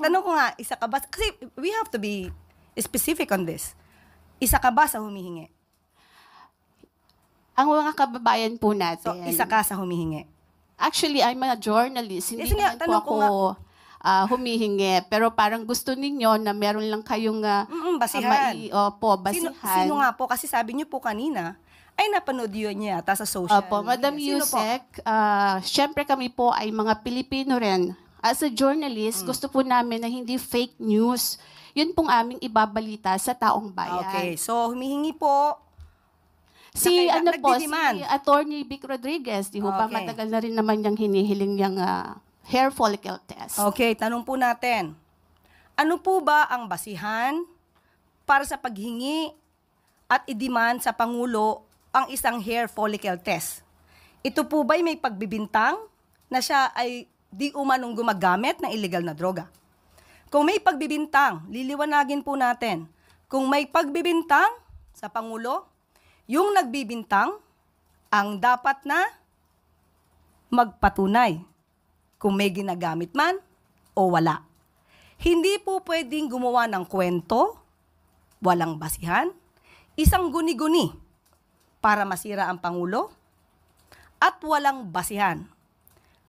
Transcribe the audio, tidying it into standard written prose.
tanong ko nga, isa ka ba, kasi we have to be specific on this. Isa ka ba sa humihingi? Ang mga kababayan po So, natin. isa ka sa humihingi. Actually, I'm a journalist. Hindi Yes, nga, naman po tanong ako ko nga. humihingi. Pero parang gusto ninyo na meron lang kayong Basihan. basihan. Sino nga po? Kasi sabi niyo po kanina, ay napanood yun niya yata sa social Opo, Madam media. Sino po? Yusek, syempre kami po ay mga Pilipino rin. As a journalist, gusto po namin na hindi fake news. Yun pong aming ibabalita sa taong bayan. Okay, so humihingi po. Si nagdidiman. Attorney Vic Rodriguez, di ho ba Okay. matagal na rin naman yung hinihiling yung hair follicle test. Okay, tanong po natin. Ano po ba ang basihan para sa paghingi at i-demand sa Pangulo ang isang hair follicle test? Ito po ba'y may pagbibintang na siya ay di umanong gumagamit ng illegal na droga? Kung may pagbibintang, liliwanagin po natin. Kung may pagbibintang sa Pangulo, yung nagbibintang ang dapat na magpatunay kung may ginagamit man o wala. Hindi po pwedeng gumawa ng kwento, walang basihan, isang guni-guni para masira ang Pangulo, at walang basihan